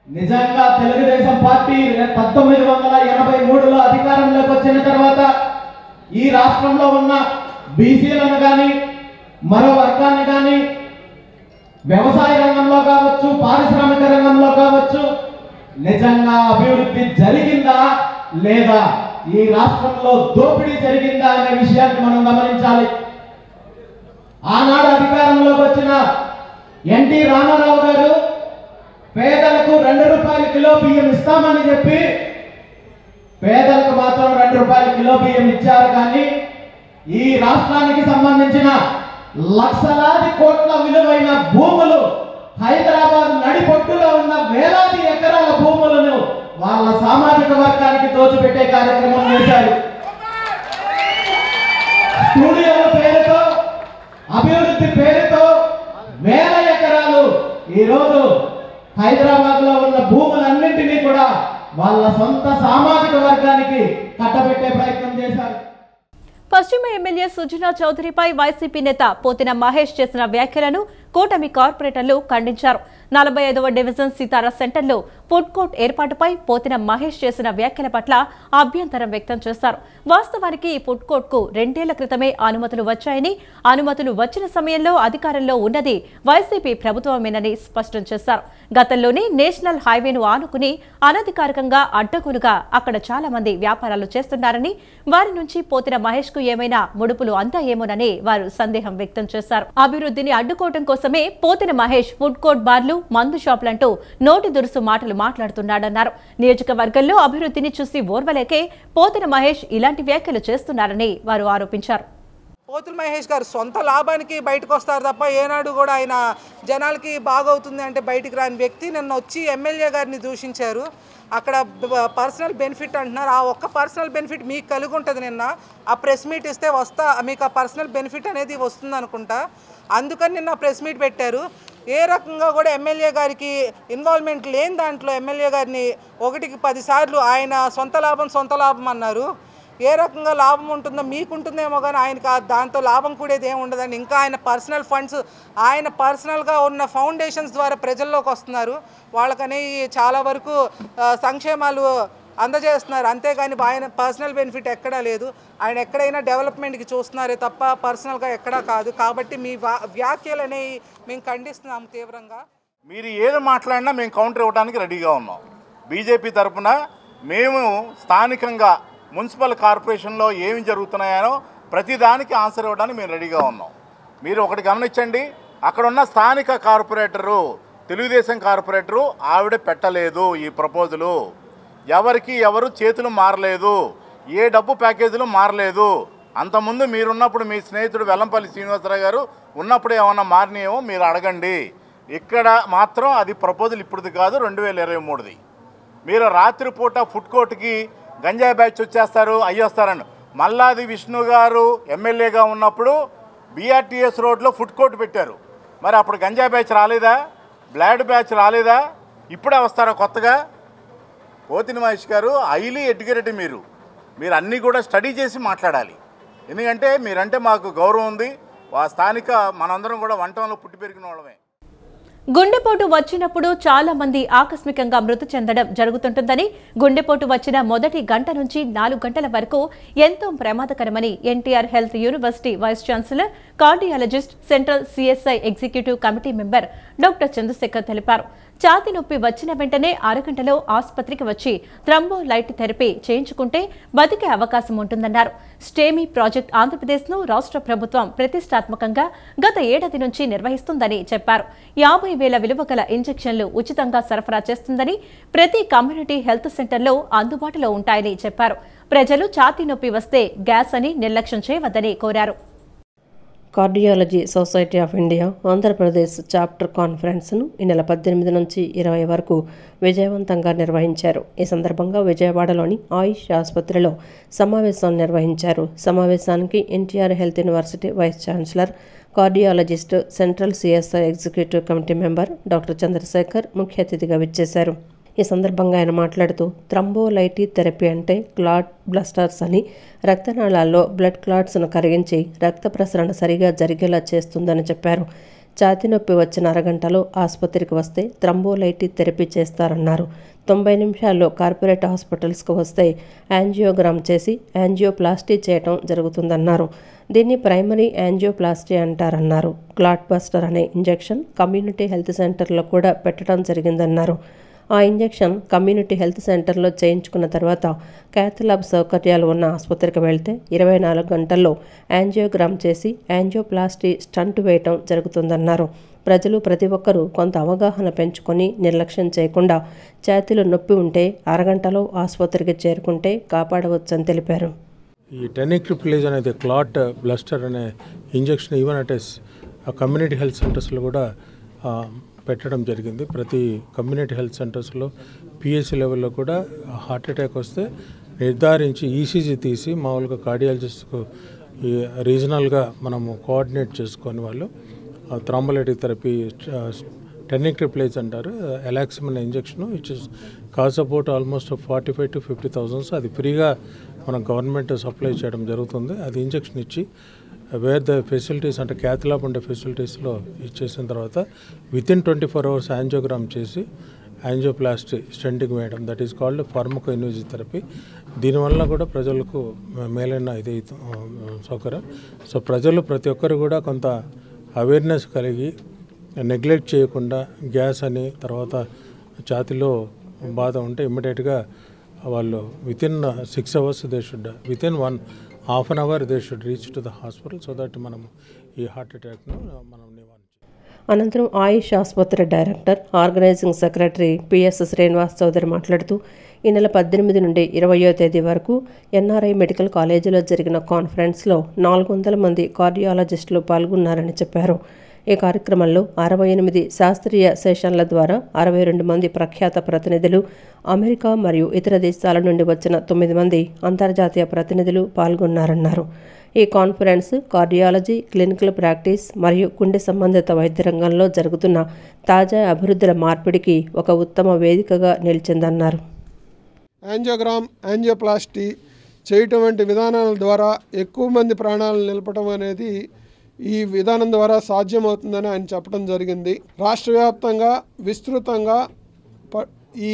నిజంగా తెలుగుదేశం పార్టీ 1983లో అధికారంలోకి వచ్చిన తర్వాత ఈ రాష్ట్రంలో ఉన్న బీసీలను కానీ మరో వర్గాన్ని కానీ వ్యవసాయ రంగంలో కావచ్చు, పారిశ్రామిక రంగంలో కావచ్చు నిజంగా అభివృద్ధి జరిగిందా లేదా, ఈ రాష్ట్రంలో దోపిడీ జరిగిందా అనే విషయాన్ని మనం గమనించాలి. ఆనాడు అధికారంలోకి వచ్చిన ఎన్టీ రామారావు గారు పేదలకు 2 రూపాయల కిలో బియ్యం ఇస్తామని చెప్పి పేదలకు మాత్రం 2 రూపాయల కిలో బియ్యం ఇచ్చారు. కానీ ఈ రాష్ట్రానికి సంబంధించిన లక్షలాది కోట్ల విలువైన భూములు, హైదరాబాద్ నడిపొట్టులో ఉన్న వేలాది ఎకరాల భూములను వాళ్ళ సామాజిక వర్గానికి దోచిపెట్టే కార్యక్రమం చేశారు. స్టూడియోల పేరుతో, అభివృద్ధి పేరుతో వేల ఎకరాలు ఈరోజు హైదరాబాద్ లో ఉన్న భూములన్నింటినీ కూడా వాళ్ళ సొంత సామాజిక వర్గానికి కట్టబెట్టే ప్రయత్నం చేశారు. పశ్చిమ ఎమ్మెల్యే సుజనా చౌదరిపై వైసీపీ నేత పోతిన మహేష్ చేసిన వ్యాఖ్యలను కూటమి కార్పొరేటర్లు ఖండించారు. 45వ డివిజన్ సీతారా సెంటర్లో ఫుడ్ కోర్ట్ ఏర్పాటుపై పోతిన మహేష్ చేసిన వ్యాఖ్యల పట్ల అభ్యంతరం వ్యక్తం చేశారు. వాస్తవానికి ఈ ఫుడ్ కోర్టుకు 2 ఏళ్ల క్రితమే అనుమతులు వచ్చాయని, అనుమతులు వచ్చిన సమయంలో అధికారంలో ఉన్నది వైసీపీ ప్రభుత్వమేనని స్పష్టం చేశారు. గతంలోనే నేషనల్ హైవేను ఆనుకుని అనధికారికంగా అడ్డగోలుగా అక్కడ చాలా మంది వ్యాపారాలు చేస్తున్నారని, వారి నుంచి పోతిన మహేష్ కు ఏమైనా ముడుపులు అందాయేమోనని వారు సందేహం వ్యక్తం చేశారు. అభివృద్ధిని అడ్డుకోవడం కోసమే పోతిన మహేష్ ఫుడ్ కోర్ట్, బార్లు, మందు షాపులంటూ నోటి దురుసు మాటలు మాట్లాడుతున్నాడన్నారు. నియోజకవర్గంలో అభివృద్ధిని చూసి ఓర్వలేకే పోతిన మహేష్ ఇలాంటి వ్యాఖ్యలు చేస్తున్నారని వారు ఆరోపించారు. పోతుల మహేష్ గారు సొంత లాభానికి బయటకు వస్తారు తప్ప ఏనాడు కూడా ఆయన జనాలకి బాగవుతుంది అంటే బయటికి రాని వ్యక్తి. నిన్న వచ్చి ఎమ్మెల్యే గారిని దూషించారు. అక్కడ పర్సనల్ బెనిఫిట్ అంటున్నారు. ఆ ఒక్క పర్సనల్ బెనిఫిట్ మీకు కలిగి ఉంటుంది. నిన్న ఆ ప్రెస్ మీట్ ఇస్తే మీకు ఆ పర్సనల్ బెనిఫిట్ అనేది వస్తుంది అనుకుంటా. అందుకని నిన్న ప్రెస్ మీట్ పెట్టారు. ఏ రకంగా కూడా ఎమ్మెల్యే గారికి ఇన్వాల్వ్మెంట్ లేని దాంట్లో ఎమ్మెల్యే గారిని 1కి 10 సార్లు ఆయన సొంత లాభం అన్నారు. ఏ రకంగా లాభం ఉంటుందో మీకు ఉంటుందేమో కానీ ఆయనకు దాంతో లాభం కూడా ఏమి ఉండదండి. ఇంకా ఆయన పర్సనల్ ఫండ్స్, ఆయన పర్సనల్గా ఉన్న ఫౌండేషన్స్ ద్వారా ప్రజల్లోకి వస్తున్నారు. వాళ్ళకని చాలా వరకు సంక్షేమాలు అందజేస్తున్నారు. అంతేగాని ఆయన పర్సనల్ బెనిఫిట్ ఎక్కడా లేదు. ఆయన ఎక్కడైనా డెవలప్మెంట్కి చూస్తున్నారే తప్ప పర్సనల్గా ఎక్కడా కాదు. కాబట్టి మీ వ్యాఖ్యలు అనేవి మేము ఖండిస్తున్నాము తీవ్రంగా. మీరు ఏది మాట్లాడినా మేము కౌంటర్ ఇవ్వడానికి రెడీగా ఉన్నాం. బీజేపీ తరఫున మేము స్థానికంగా మున్సిపల్ కార్పొరేషన్లో ఏమి జరుగుతున్నాయో ప్రతిదానికి ఆన్సర్ ఇవ్వడానికి మేము రెడీగా ఉన్నాం. మీరు ఒకటి గమనించండి, అక్కడున్న స్థానిక కార్పొరేటరు, తెలుగుదేశం కార్పొరేటరు ఆవిడ పెట్టలేదు ఈ ప్రపోజలు. ఎవరు చేతులు మారలేదు, ఏ డబ్బు ప్యాకేజీలు మారలేదు. అంతకుముందు మీరున్నప్పుడు మీ స్నేహితుడు వెల్లంపల్లి శ్రీనివాసరావు గారు ఉన్నప్పుడు ఏమన్నా మారినాయేమో మీరు అడగండి. ఇక్కడ మాత్రం అది ప్రపోజల్ ఇప్పుడుది కాదు, 2023ది. మీరు రాత్రిపూట ఫుడ్ కోర్టుకి గంజాయి బ్యాచ్ వచ్చేస్తారు అయ్యొస్తారని మల్లాది విష్ణు గారు ఎమ్మెల్యేగా ఉన్నప్పుడు బీఆర్టీఎస్ రోడ్లో ఫుడ్ కోర్టు పెట్టారు. మరి అప్పుడు గంజాయి బ్యాచ్ రాలేదా, బ్లాడ్ బ్యాచ్ రాలేదా? ఇప్పుడే వస్తారా కొత్తగా? పోతిన మహేష్ గారు హైలీ ఎడ్యుకేటెడ్, మీరు అన్నీ కూడా స్టడీ చేసి మాట్లాడాలి. ఎందుకంటే మీరంటే మాకు గౌరవం ఉంది. స్థానిక మనందరం కూడా వంటంలో పుట్టి పెరిగిన వాళ్ళమే. గుండెపోటు వచ్చినప్పుడు చాలా మంది ఆకస్మికంగా మృతి చెందడం జరుగుతుంటుందని, గుండెపోటు వచ్చిన మొదటి గంట నుంచి 4 గంటల వరకు ఎంతో ప్రమాదకరమని NTR health university vice chancellor, cardiologist, central CSI executive committee member doctor Chandrashekar తెలిపారు. ఛాతీ నొప్పి వచ్చిన వెంటనే అరగంటలో ఆసుపత్రికి వచ్చి థ్రంబోలైట్ థెరపీ చేయించుకుంటే బతికే అవకాశం ఉంటుందన్నారు. స్టేమీ ప్రాజెక్ట్ ఆంధ్రప్రదేశ్ను రాష్ట్ర ప్రభుత్వం ప్రతిష్టాత్మకంగా గత ఏడాది నుంచి నిర్వహిస్తుందని చెప్పారు. 50,000 విలువ గల ఇంజెక్షన్లు ఉచితంగా సరఫరా చేస్తుందని, ప్రతి కమ్యూనిటీ హెల్త్ సెంటర్లో అందుబాటులో ఉంటాయని చెప్పారు. ప్రజలు ఛాతీ నొప్పి వస్తే గ్యాస్ అని నిర్లక్ష్యం చేయవద్దని కోరారు. Cardiology society of India Andhra Pradesh chapter కాన్ఫరెన్స్ను ఈ నెల 18 నుంచి 20 వరకు విజయవంతంగా నిర్వహించారు. ఈ సందర్భంగా విజయవాడలోని ఆయుష్ ఆసుపత్రిలో సమావేశాన్ని నిర్వహించారు. సమావేశానికి NTR health university vice chancellor, cardiologist, central CSI executive committee member doctor Chandrashekar ముఖ్య అతిథిగా విచ్చేశారు. ఈ సందర్భంగా ఆయన మాట్లాడుతూ థ్రంబోలైట్ థెరపీ అంటే క్లాట్ బ్లస్టర్స్ అని, రక్తనాళాల్లో బ్లడ్ క్లాట్స్ను కరిగించి రక్త ప్రసరణ సరిగా జరిగేలా చేస్తుందని చెప్పారు. ఛాతీ నొప్పి వచ్చిన అరగంటలో ఆసుపత్రికి వస్తే థ్రంబోలైట్ థెరపీ చేస్తారన్నారు. 90 నిమిషాల్లో కార్పొరేట్ హాస్పిటల్స్కు వస్తే యాంజియోగ్రామ్ చేసి యాంజియోప్లాస్టీ చేయటం జరుగుతుందన్నారు. దీన్ని ప్రైమరీ యాంజియోప్లాస్టీ అంటారన్నారు. క్లాట్ బస్టర్ అనే ఇంజెక్షన్ కమ్యూనిటీ హెల్త్ సెంటర్లో కూడా పెట్టడం జరిగిందన్నారు. ఆ ఇంజెక్షన్ కమ్యూనిటీ హెల్త్ సెంటర్లో చేయించుకున్న తర్వాత క్యాథ్లాబ్ సౌకర్యాలు ఉన్న ఆసుపత్రికి వెళ్తే 24 గంటల్లో యాంజియోగ్రామ్ చేసి యాంజియోప్లాస్టీ స్టంట్ వేయటం జరుగుతుందన్నారు. ప్రజలు ప్రతి ఒక్కరూ కొంత అవగాహన పెంచుకొని నిర్లక్ష్యం చేయకుండా ఛాతీలో నొప్పి ఉంటే అరగంటలో ఆసుపత్రికి చేరుకుంటే కాపాడవచ్చని తెలిపారు. ఈ టెనిక్ట్రిప్లేజ్ అనేది క్లాట్ బ్లస్టర్ అనే injection even at community health సెంటర్స్లో కూడా పెట్టడం జరిగింది. ప్రతి కమ్యూనిటీ హెల్త్ సెంటర్స్లో పిహెచ్ లెవెల్లో కూడా హార్ట్ అటాక్ వస్తే నిర్ధారించి ఈసీజీ తీసి మామూలుగా కార్డియాలజిస్ట్కు రీజనల్గా మనము కోఆర్డినేట్ చేసుకొని వాళ్ళు థ్రాంబోలైట్ థెరపీ టెనిక్ట్రిప్లేజ్ అంటారు, ఎలాక్సిమ్ అనే injection which is cost about almost 45,000 to 50,000. అది ఫ్రీగా మన గవర్నమెంట్ సప్లై చేయడం జరుగుతుంది. అది ఇంజెక్షన్ ఇచ్చి వేర్ ద ఫెసిలిటీస్ అంటే క్యాథ్లాబ్ ఉండే ఫెసిలిటీస్లో ఇచ్చేసిన తర్వాత వితిన్ 24 hours యాంజియోగ్రామ్ చేసి యాంజియోప్లాస్టీ స్టెంటింగ్ వేయడం, that is called pharmaco invasive therapy. దీనివల్ల కూడా ప్రజలకు మేలైన ఇది సౌకర్యం. సో ప్రజలు ప్రతి ఒక్కరు కూడా కొంత అవేర్నెస్ కలిగి నెగ్లెక్ట్ చేయకుండా గ్యాస్ అని తర్వాత ఛాతీలో బాధ ఉంటే ఇమ్మీడియట్గా వాళ్ళు within 6 hours they should within 1.5 hour they should reach to the hospital so that మనం ఈ హార్ట్ అటాక్ను మనం నివారించవచ్చు. అనంతరం ఆయుష్ ఆసుపత్రి director, organising secretary PS Srinivas Chaudhary మాట్లాడుతూ ఈ నెల 18 నుండి 20వ తేదీ వరకు ఎన్ఆర్ఐ మెడికల్ కాలేజీలో జరిగిన కాన్ఫరెన్స్లో 400 మంది కార్డియాలజిస్టులు పాల్గొన్నారని చెప్పారు. ఈ కార్యక్రమంలో 68 శాస్త్రీయ సెషన్ల ద్వారా 62 మంది ప్రఖ్యాత ప్రతినిధులు, అమెరికా మరియు ఇతర దేశాల నుండి వచ్చిన 9 మంది అంతర్జాతీయ ప్రతినిధులు పాల్గొన్నారన్నారు. ఈ కాన్ఫరెన్స్ కార్డియాలజీ, క్లినికల్ ప్రాక్టీస్ మరియు గుండె సంబంధిత వైద్య రంగంలో జరుగుతున్న తాజా అభివృద్ధుల మార్పిడికి ఒక ఉత్తమ వేదికగా నిలిచిందన్నారు. యాంజియోగ్రామ్, యాంజియోప్లాస్టీ చేయటం వంటి విధానాల ద్వారా ఎక్కువ మంది ప్రాణాలను నిలపడం అనేది ఈ విధానం ద్వారా సాధ్యమవుతుందని ఆయన చెప్పడం జరిగింది. రాష్ట్ర వ్యాప్తంగా విస్తృతంగా ఈ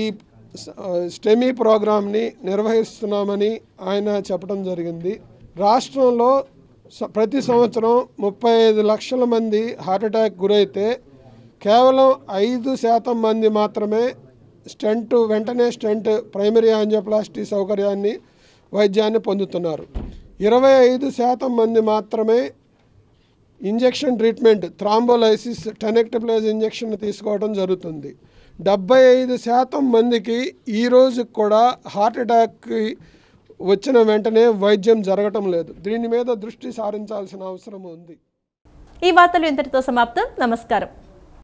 స్టెమీ ప్రోగ్రామ్ని నిర్వహిస్తున్నామని ఆయన చెప్పడం జరిగింది. రాష్ట్రంలో ప్రతి సంవత్సరం 35 లక్షల మంది హార్ట్ అటాక్ గురైతే కేవలం 5% మంది మాత్రమే వెంటనే స్టెంట్ ప్రైమరీ యాంజియోప్లాస్టీ సౌకర్యాన్ని వైద్యాన్ని పొందుతున్నారు. 25% మంది మాత్రమే ఇంజెక్షన్ ట్రీట్మెంట్ థ్రాంబోలైసిస్ టెనెక్ట్రిప్లేజ్ ఇంజెక్షన్ తీసుకోవడం జరుగుతుంది. 75% మందికి ఈ రోజు కూడా హార్ట్ అటాక్ వచ్చిన వెంటనే వైద్యం జరగటం లేదు. దీని మీద దృష్టి సారించాల్సిన అవసరం ఉంది. ఈ వార్తలు ఇంతటితో సమాప్తం. నమస్కారం.